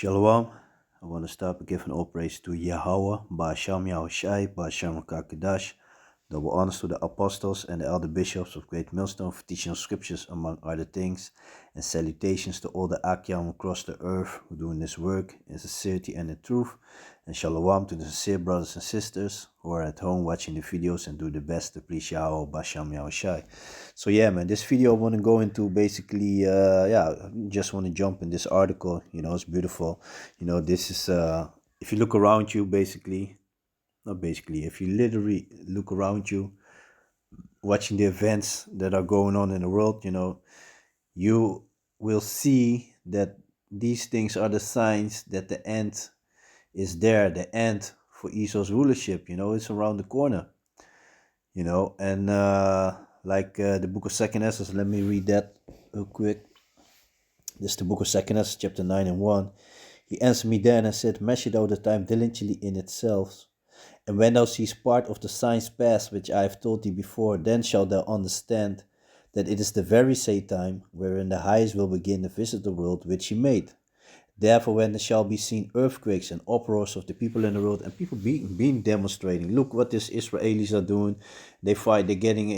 Shalom. I want to start by giving all praise to Yahweh, Ba'asham Yahushai, Ba'asham Kakadash. Double honors to the apostles and the elder bishops of Great Millstone for teaching of scriptures, among other things, and salutations to all the Akyam across the earth who doing this work in sincerity and in truth. And shalom to the sincere brothers and sisters who are at home watching the videos and do the best to please Yahweh, Ba'asham Yahushai. So yeah, man, this video I want to go into basically, just want to jump in this article. It's beautiful. This is, if you look around you, if you literally look around you, watching the events that are going on in the world, you will see that these things are the signs that the end is there, the end for Esau's rulership. It's around the corner. And the book of Second Esdras, let me read that real quick. This is the book of Second Esdras, chapter 9 and 1. He answered me then and said, measure thou the time diligently in itself. And when thou seest part of the signs pass, which I have told thee before, then shalt thou understand that it is the very same time wherein the highest will begin to visit the world which he made. Therefore, when there shall be seen earthquakes and uproars of the people in the world, and people being demonstrating, look what these Israelis are doing. They fight. They're getting,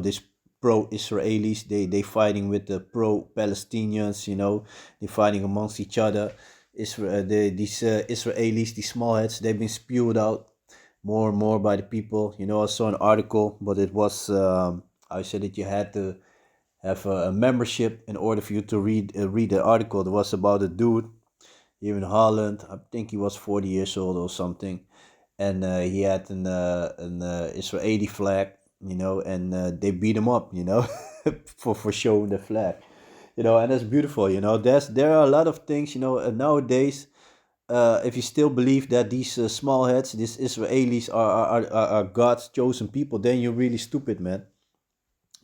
this pro-Israelis. They fighting with the pro-Palestinians. They're fighting amongst each other. These Israelis, these smallheads, they've been spewed out more and more by the people. I saw an article, but it was I said that you had to have a membership in order for you to read the article. It was about a dude here in Holland. I think he was 40 years old or something, and he had an Israeli flag, and they beat him up, for showing the flag, and that's beautiful. There are a lot of things, nowadays. If you still believe that these small heads, these Israelis are God's chosen people, then you're really stupid, man.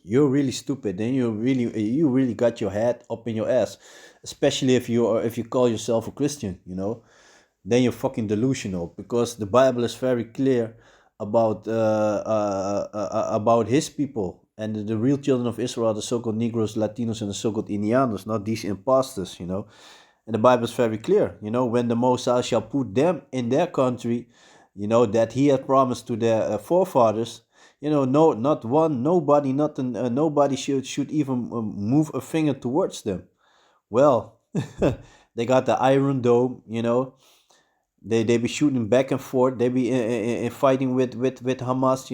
You're really stupid. Then you really got your head up in your ass, especially if you call yourself a Christian. Then you're fucking delusional, because the Bible is very clear about his people and the real children of Israel, the so-called Negroes, Latinos, and the so-called Indianos, not these imposters. And the Bible is very clear. When the Most High shall put them in their country, that He had promised to their forefathers. Nobody should even move a finger towards them. Well, they got the Iron Dome. They be shooting back and forth. They be fighting with Hamas.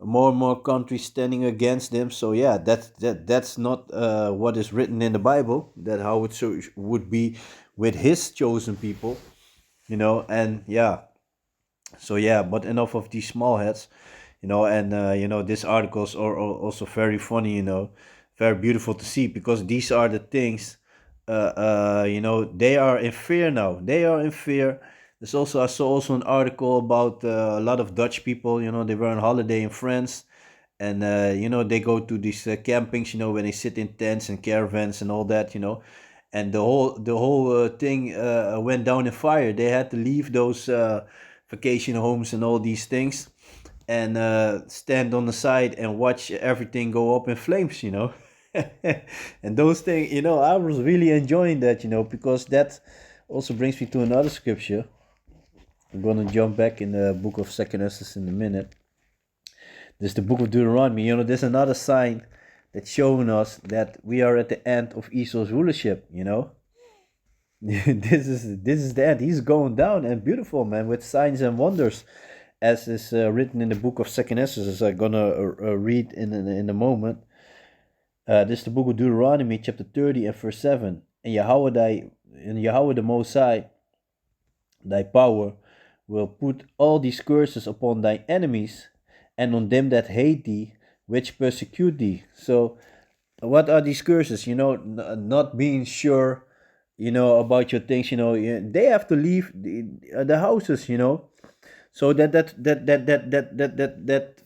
More and more countries standing against them. So yeah, that's not what is written in the Bible. That how it would be with His chosen people. And yeah. So yeah, but enough of these small heads. This articles are also very funny, very beautiful to see, because these are the things, they are in fear now. They are in fear. I saw also an article about a lot of Dutch people, they were on holiday in France, and, they go to these campings, when they sit in tents and caravans and all that, and the whole thing went down in fire. They had to leave those vacation homes and all these things, and stand on the side and watch everything go up in flames, and those things, I was really enjoying that, because that also brings me to another scripture. I'm gonna jump back in the book of Second Esdras in a minute. This is the book of Deuteronomy. There's another sign that's showing us that we are at the end of Esau's rulership. This is the end. He's going down, and beautiful, man, with signs and wonders, as is written in the book of Second Esdras, as I'm gonna read in a moment. This is the book of Deuteronomy, chapter 30 and verse 7. And Yahweh the Most High, thy power, will put all these curses upon thy enemies and on them that hate thee, which persecute thee. So, what are these curses? Not being sure, about your things. They have to leave the houses. So that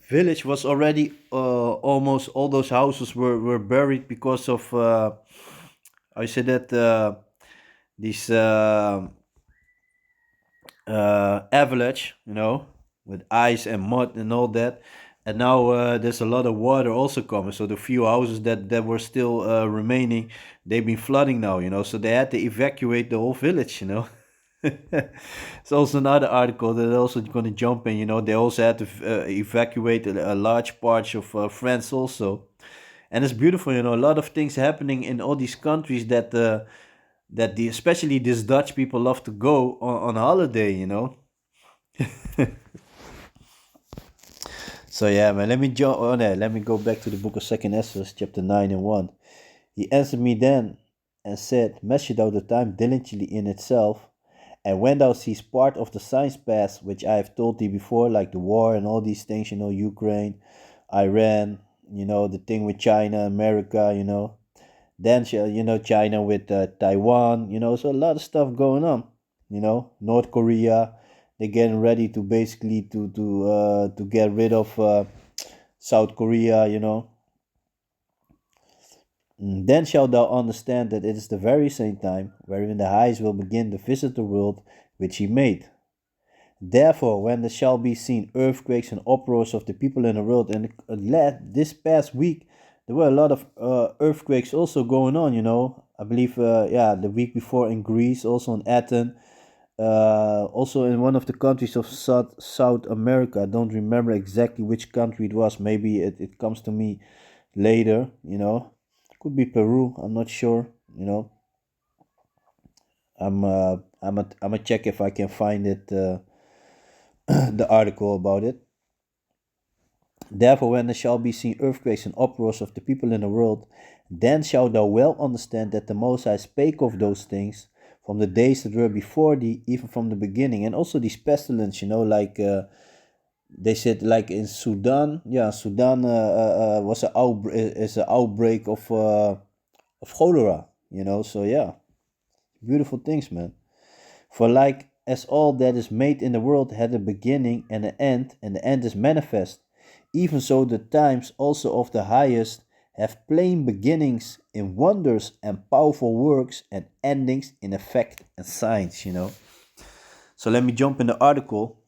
village was already almost all those houses were buried because of I said that this avalanche, with ice and mud and all that. And now there's a lot of water also coming. So the few houses that were still remaining, they've been flooding now. So they had to evacuate the whole village. It's also another article that also going to jump in. They also had to evacuate a large part of France also. And it's beautiful. A lot of things happening in all these countries that especially these Dutch people love to go on holiday. So yeah, man. Let me jump on that. Let me go back to the book of Second Esdras, chapter 9 and 1. He answered me then and said, measure thou the time diligently in itself, and when thou seest part of the signs pass, which I have told thee before, like the war and all these things, Ukraine, Iran, the thing with China, America, then China with Taiwan, so a lot of stuff going on, North Korea, they're getting ready to basically to get rid of South Korea, Then shalt thou understand that it is the very same time wherein the highest will begin to visit the world which he made. Therefore, when there shall be seen earthquakes and uproars of the people in the world, and this past week there were a lot of earthquakes also going on. I believe, the week before in Greece, also in Athens, also in one of the countries of South America. I don't remember exactly which country it was. Maybe it comes to me later. Could be Peru. I'm not sure. I'm a check if I can find it. The article about it. Therefore, when there shall be seen earthquakes and uproars of the people in the world, then shalt thou well understand that the Most High spake of those things from the days that were before thee, even from the beginning. And also these pestilence, like they said, like in Sudan. Yeah, Sudan was is an outbreak of cholera. So yeah, beautiful things, man. For like as all that is made in the world had a beginning and the end is manifest, even so the times also of the highest have plain beginnings in wonders and powerful works and endings in effect and signs. So let me jump in the article.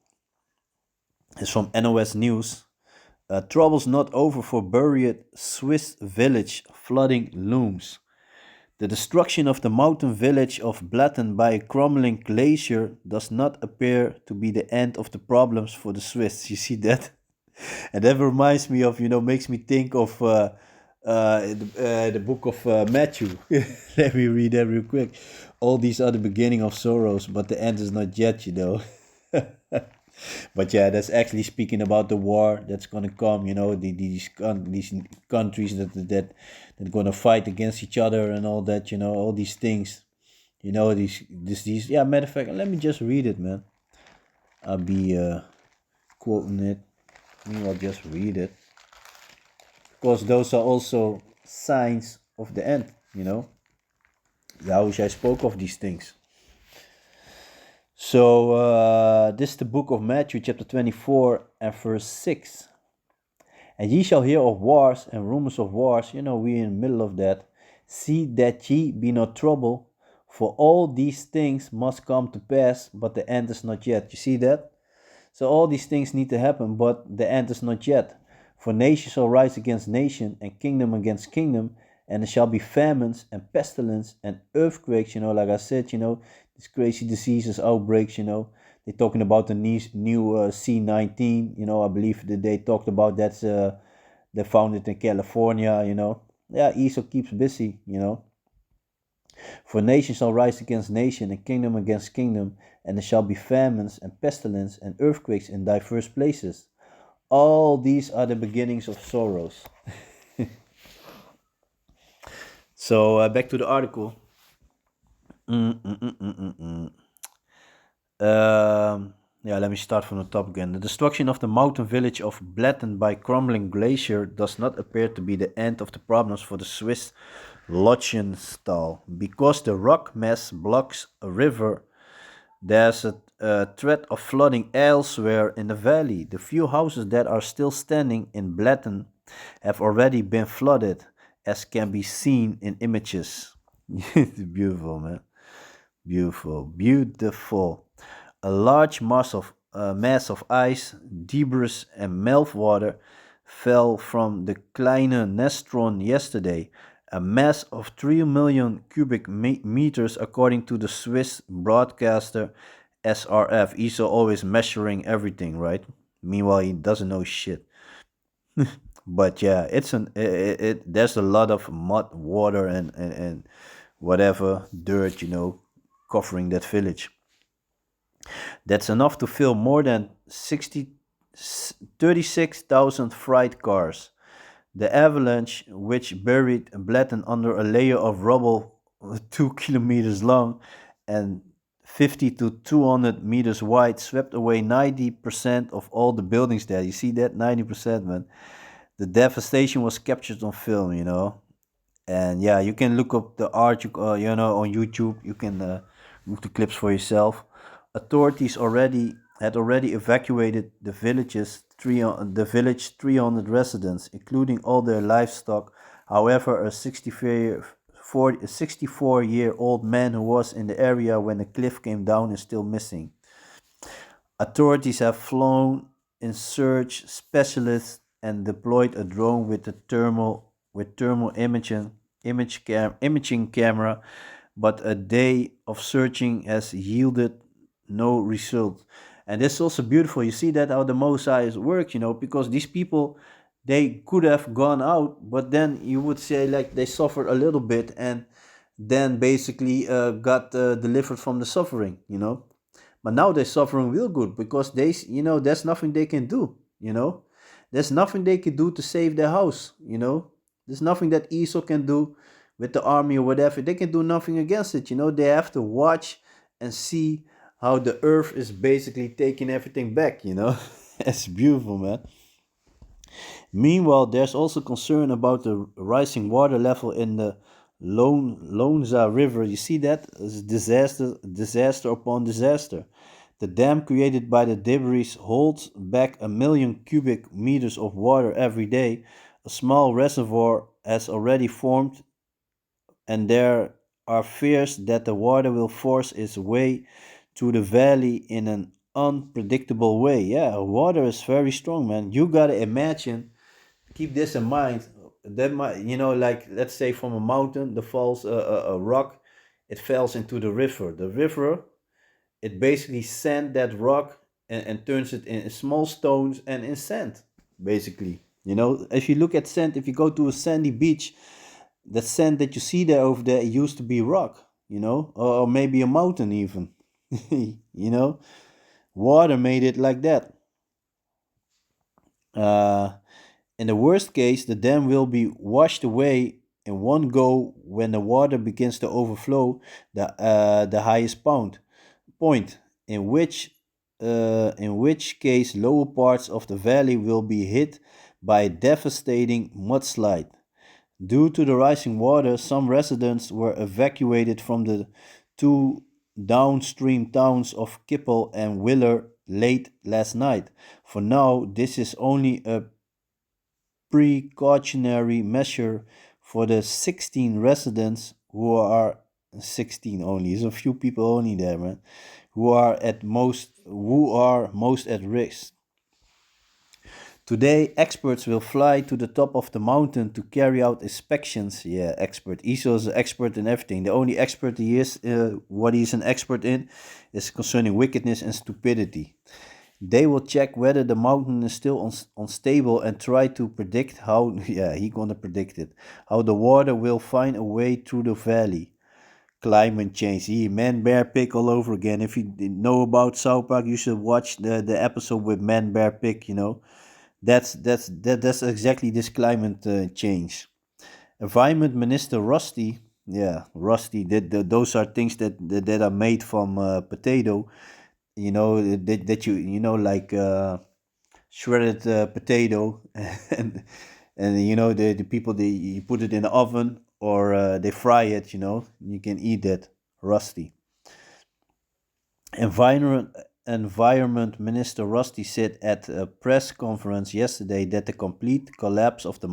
It's from NOS News. Troubles not over for buried Swiss village, flooding looms. The destruction of the mountain village of Blatten by a crumbling glacier does not appear to be the end of the problems for the Swiss. You see that? And that reminds me of, makes me think of the book of Matthew. Let me read that real quick. All these are the beginning of sorrows, but the end is not yet. But yeah, that's actually speaking about the war that's gonna come. These countries that gonna fight against each other and all that. All these things. These. Yeah, matter of fact, let me just read it, man. I'll be quoting it. I'll just read it because those are also signs of the end. Yahushua spoke of these things. So this is the book of Matthew, chapter 24 and verse 6. And ye shall hear of wars and rumors of wars. We in the middle of that. See that ye be not troubled, for all these things must come to pass, but the end is not yet. You see that? So all these things need to happen, but the end is not yet. For nation shall rise against nation, and kingdom against kingdom, and there shall be famines and pestilence and earthquakes. Like I said, these crazy diseases, outbreaks. They're talking about the new C-19. I believe that they talked about that's they found it in California. Yeah, Esau keeps busy. For nation shall rise against nation, and kingdom against kingdom, and there shall be famines and pestilence and earthquakes in diverse places. All these are the beginnings of sorrows. So back to the article. Yeah, let me start from the top again. The destruction of the mountain village of Blatten by crumbling glacier does not appear to be the end of the problems for the Swiss Lotchenstall. Because the rock mass blocks a river, there's a threat of flooding elsewhere in the valley. The few houses that are still standing in Blatten have already been flooded, as can be seen in images. It's beautiful, man. Beautiful, beautiful. A large mass of ice, debris, and meltwater fell from the kleine Nestron yesterday, a mass of 3 million cubic meters, according to the Swiss broadcaster SRF. He's always measuring everything, right? Meanwhile, he doesn't know shit. But yeah, there's a lot of mud, water, and whatever dirt, covering that village. That's enough to fill more than 36,000 freight cars. The avalanche, which buried Blatten under a layer of rubble 2 kilometers long and 50 to 200 meters wide, swept away 90% of all the buildings there. You see that? 90%, man. The devastation was captured on film. And yeah, you can look up the art, on YouTube. You can look the clips for yourself. Authorities already evacuated the village 300 residents, including all their livestock. However, a 64-year-old man who was in the area when the cliff came down is still missing. Authorities have flown in search specialists and deployed a drone with thermal imaging camera, but a day of searching has yielded no result. And this is also beautiful. You see that how the Mosai's work, because these people, they could have gone out, but then you would say like they suffered a little bit and then basically got delivered from the suffering. But now they're suffering real good because there's nothing they can do. There's nothing they can do to save their house. There's nothing that Esau can do with the army or whatever. They can do nothing against it. They have to watch and see how the earth is basically taking everything back. It's beautiful, man. Meanwhile, there's also concern about the rising water level in the Lonza River. You see that? It's disaster upon disaster. The dam created by the debris holds back 1 million cubic meters of water every day. A small reservoir has already formed, and there are fears that the water will force its way through the valley in an unpredictable way. Yeah, water is very strong, man. You gotta imagine, keep this in mind. That might, like let's say from a mountain, the falls a rock, it falls into the river. The river, it basically sand that rock and turns it in small stones and in sand, basically. If you look at sand, if you go to a sandy beach, the sand that you see there over there, it used to be rock, or maybe a mountain even. you know, Water made it like that. Uh, in the worst case, the dam will be washed away in one go when the water begins to overflow the highest point, in which case lower parts of the valley will be hit by a devastating mudslide. Due to the rising water, some residents were evacuated from the two downstream towns of Kippel and Willer late last night. For now, this is only a precautionary measure for the 16 residents who are 16 only. There's a few people only there, man, who are most at risk. Today, experts will fly to the top of the mountain to carry out inspections. Yeah, expert. Esau is an expert in everything. The only expert he is, what he's an expert in, is concerning wickedness and stupidity. They will check whether the mountain is still unstable and try to predict how. Yeah, he gonna predict it. How the water will find a way through the valley. Climate change. Man, bear, pig all over again. If you know about South Park, you should watch the episode with man, bear, pig. That's exactly this climate change. Environment Minister Rusty, yeah, Rusty. Those are things that are made from potato. That like shredded potato, and the people they you put it in the oven or they fry it. You can eat that. Rusty. Environment Environment Minister Rusty said at a press conference yesterday that the complete collapse of the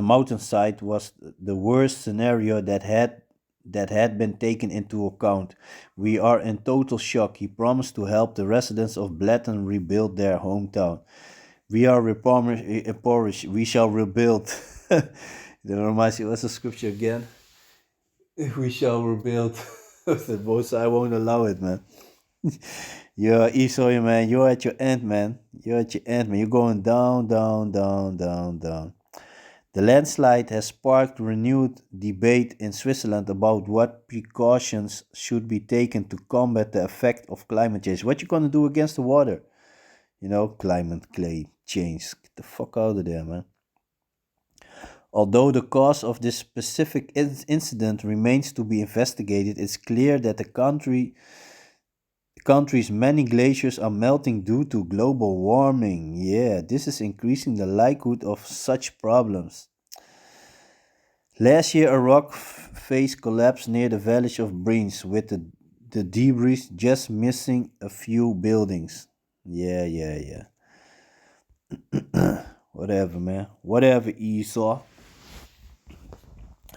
mountainside was the worst scenario that had been taken into account. We are in total shock. He promised to help the residents of Blatten rebuild their hometown. We are impoverished. We shall rebuild. That reminds me, what's the scripture again? If we shall rebuild, the most I won't allow it, man. You're Esau, man. You're at your end, man. You're at your end, man. You're going down, down, down, down, down. The landslide has sparked renewed debate in Switzerland about what precautions should be taken to combat the effect of climate change. What you gonna do against the water? Climate change. Get the fuck out of there, man. Although the cause of this specific incident remains to be investigated, it's clear that the country's many glaciers are melting due to global warming. Yeah, this is increasing the likelihood of such problems. Last year, a rock face collapsed near the village of Breens, with the debris just missing a few buildings. Yeah, yeah, yeah. Whatever, man. Whatever, Esau.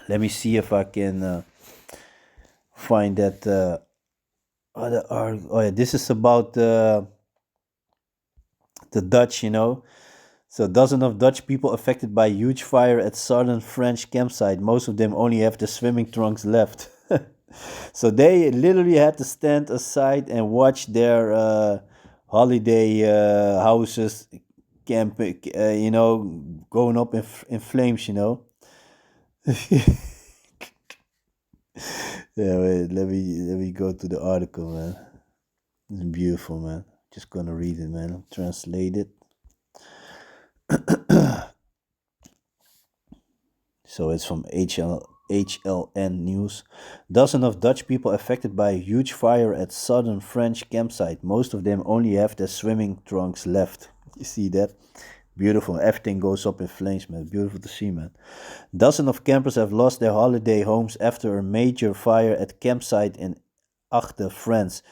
Let me see if I can find that other article. Oh, yeah, this is about the Dutch, So, dozens of Dutch people affected by huge fire at southern French campsite. Most of them only have the swimming trunks left. So they literally had to stand aside and watch their holiday houses camping, going up in flames. Yeah, wait, let me go to the article, man. It's beautiful, man. Just gonna read it, man. Translate it. So it's from HLN News. Dozens of Dutch people affected by a huge fire at southern French campsite. Most of them only have their swimming trunks left. You see that? Beautiful. Everything goes up in flames, man. Beautiful to see, man. Dozens of campers have lost their holiday homes after a major fire at campsite in Achte, France.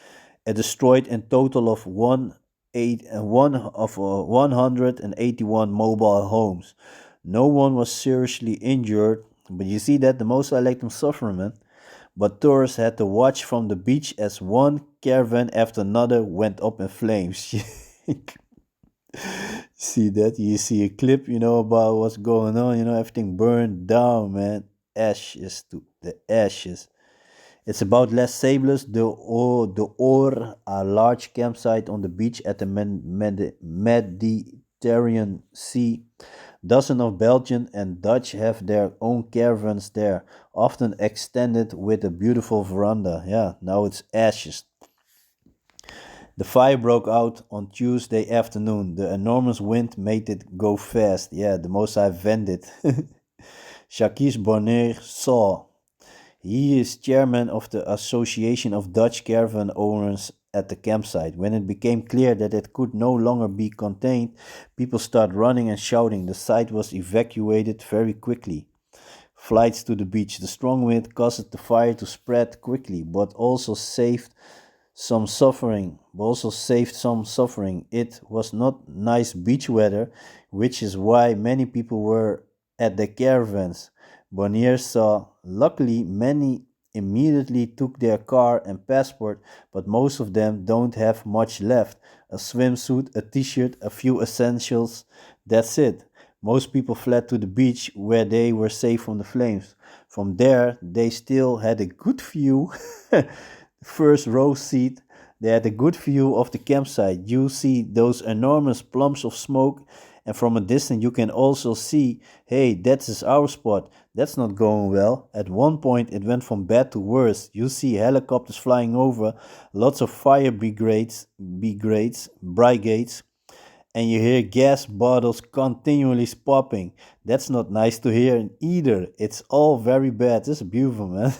It destroyed a total of 181 mobile homes. No one was seriously injured, but you see that the most I let them suffer, man. But tourists had to watch from the beach as one caravan after another went up in flames. See that? You see a clip, about what's going on. Everything burned down, man. Ashes to the ashes. It's about Les Sables, the Or, a large campsite on the beach at the Mediterranean Sea. Dozens of Belgian and Dutch have their own caravans there, often extended with a beautiful veranda. Yeah, now it's ashes. The fire broke out on Tuesday afternoon. The enormous wind made it go fast. Yeah, the most I've vended. Jacques Bonner saw. He is chairman of the Association of Dutch Caravan Owners at the campsite. When it became clear that it could no longer be contained, people started running and shouting. The site was evacuated very quickly. Flights to the beach. The strong wind caused the fire to spread quickly, but also saved some suffering. It was not nice beach weather, which is why many people were at the caravans. Bonnier saw. Luckily, many immediately took their car and passport, but most of them don't have much left. A swimsuit, a t-shirt, a few essentials. That's it. Most people fled to the beach where they were safe from the flames. From there, they still had a good view. First row seat. They had a good view of the campsite. You see those enormous plumes of smoke, and from a distance you can also see, hey, that is our spot. That's not going well. At one point it went from bad to worse. You see helicopters flying over, lots of fire brigades, and you hear gas bottles continually popping. That's not nice to hear either. It's all very bad. This is beautiful, man.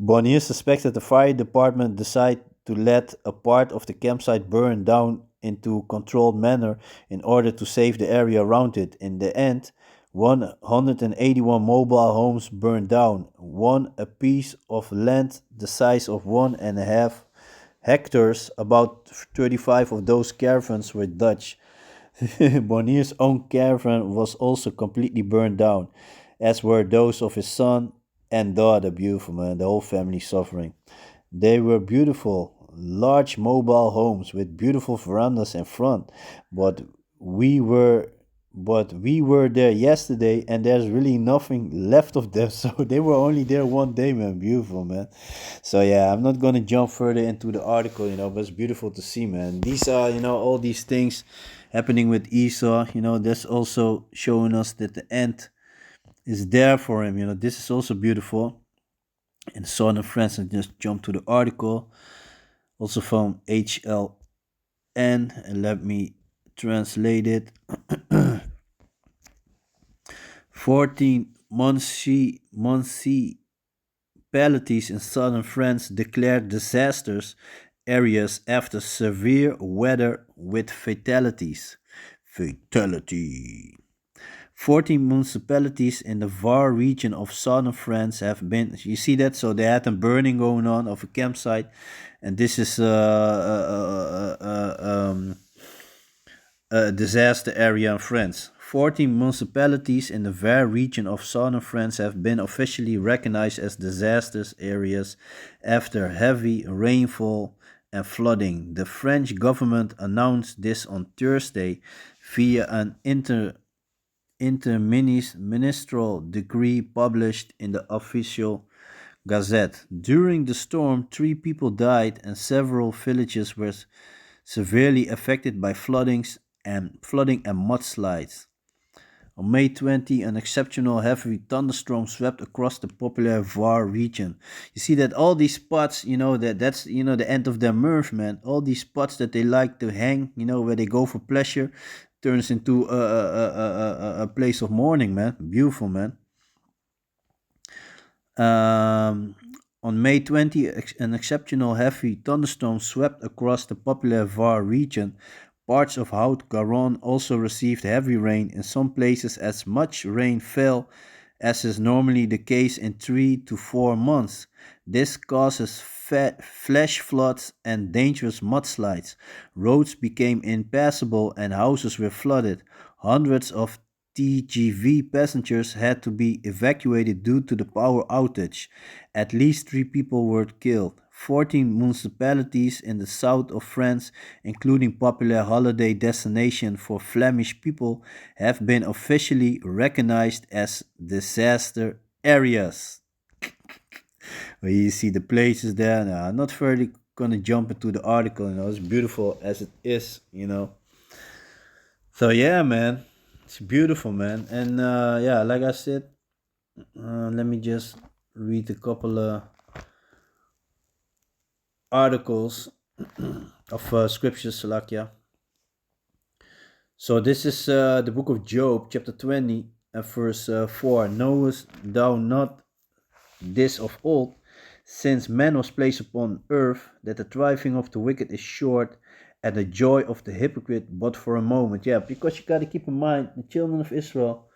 Bonnier suspects that the fire department decided to let a part of the campsite burn down into a controlled manner in order to save the area around it. In the end, 181 mobile homes burned down, one a piece of land the size of 1.5 hectares. About 35 of those caravans were Dutch. Bonnier's own caravan was also completely burned down, as were those of his son and daughter. Beautiful, man. The whole family suffering. They were beautiful. large mobile homes with beautiful verandas in front, but we were we were there yesterday and there's really nothing left of them. So they were only there one day, man. Beautiful, man. So yeah, I'm not gonna jump further into the article, but it's beautiful to see, man. These are, all these things happening with Esau. That's also showing us that the end is there for him. This is also beautiful. And Son of France, and just jump to the article, also from HLN, and let me translate it. 14 municipalities in southern France declared disasters areas after severe weather with fatalities. Fatality. 14 municipalities in the Var region of southern France have been. You see that? So they had a burning going on of a campsite, and this is a disaster area in France. 14 municipalities in the Var region of southern France have been officially recognized as disaster areas after heavy rainfall and flooding. The French government announced this on Thursday via an interministerial decree published in the official Gazette. During the storm, 3 people died and several villages were severely affected by flooding and mudslides. On May 20, an exceptional heavy thunderstorm swept across the popular Var region. You see that all these spots, that's the end of their mirth, man. All these spots that they like to hang, where they go for pleasure, turns into a place of mourning, man. Beautiful, man. On May 20, an exceptional heavy thunderstorm swept across the popular Var region. Parts of Haute-Garonne also received heavy rain. In some places, as much rain fell as is normally the case in 3 to 4 months. This causes flash floods and dangerous mudslides. Roads became impassable and houses were flooded. Hundreds of TGV passengers had to be evacuated due to the power outage. At least 3 people were killed. 14 municipalities in the south of France, including popular holiday destination for Flemish people, have been officially recognized as disaster areas. Where you see the places there. Now, I'm not further gonna jump into the article, as beautiful as it is, So yeah, man, it's beautiful, man. And yeah, like I said, let me just read a couple of articles of scriptures, Salakia. So this is the book of Job, chapter 20, verse 4. Knowest thou not this of old, since man was placed upon earth, that the thriving of the wicked is short, and the joy of the hypocrite but for a moment? Yeah, because you got to keep in mind, the children of Israel,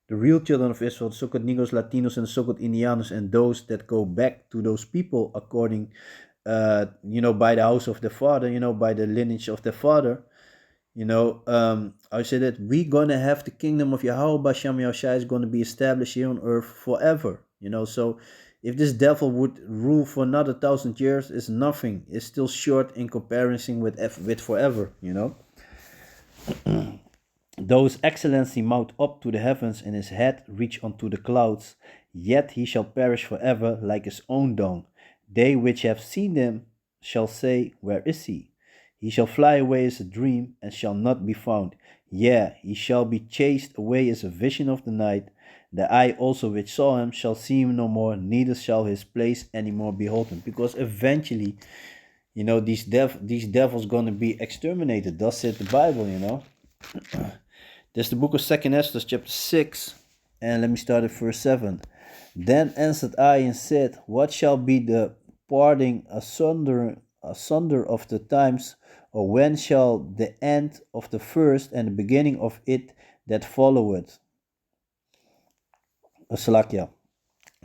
the real children of Israel, the so-called Negros, Latinos, and so-called Indianos, and those that go back to those people according, by the house of their father, by the lineage of their father, I say that we're gonna have the kingdom of Yahweh Bashem Yahushua is gonna be established here on earth forever. So if this devil would rule for another 1,000 years, it's nothing. It's still short in comparison with forever. Those excellency mount up to the heavens, and his head reach unto the clouds. Yet he shall perish forever like his own dung. They which have seen him shall say, where is he? He shall fly away as a dream, and shall not be found. Yea, he shall be chased away as a vision of the night. The eye also which saw him shall see him no more, neither shall his place any more behold him. Because eventually, these devils gonna be exterminated. Thus said the Bible, There's the book of 2nd Esther, chapter 6, and let me start at verse 7. Then answered I and said, what shall be the parting asunder of the times, or when shall the end of the first and the beginning of it that followeth? Salakia.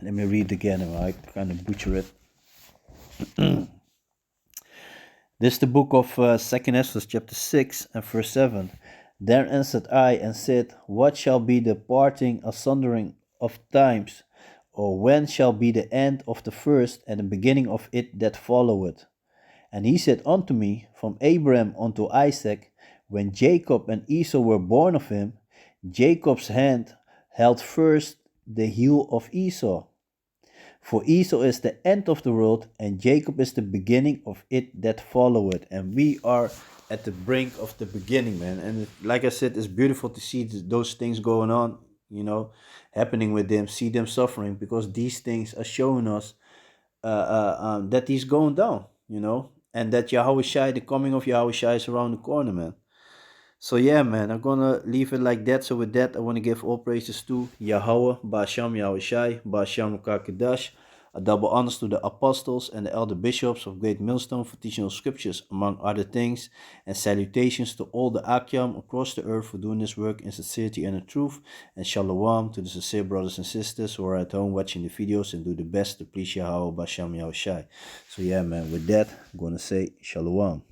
Let me read again, I kind of butcher it. This is the book of 2nd Esther, chapter 6, and verse 7. Then answered I and said, what shall be the parting asundering of times, or when shall be the end of the first and the beginning of it that followeth? And he said unto me, From Abraham unto Isaac, when Jacob and Esau were born of him, Jacob's hand held first the heel of Esau. For Esau is the end of the world, and Jacob is the beginning of it that followeth. And we are at the brink of the beginning, man. And like I said, it's beautiful to see those things going on, happening with them, see them suffering, because these things are showing us that he's going down, and that Yahweh Shai, the coming of Yahweh Shai is around the corner, man. So yeah, man, I'm gonna leave it like that. So with that, I want to give all praises to Yahweh, Ba'asham Yahweh Shai, Ba'asham Kakadash, a double honors to the apostles and the elder bishops of Great Millstone for teaching us scriptures, among other things, and salutations to all the Akyam across the earth for doing this work in sincerity and in truth, and shalom to the sincere brothers and sisters who are at home watching the videos and do the best to please Yahweh, Ba'asham Yahweh Shai. So yeah, man, with that, I'm gonna say shalom.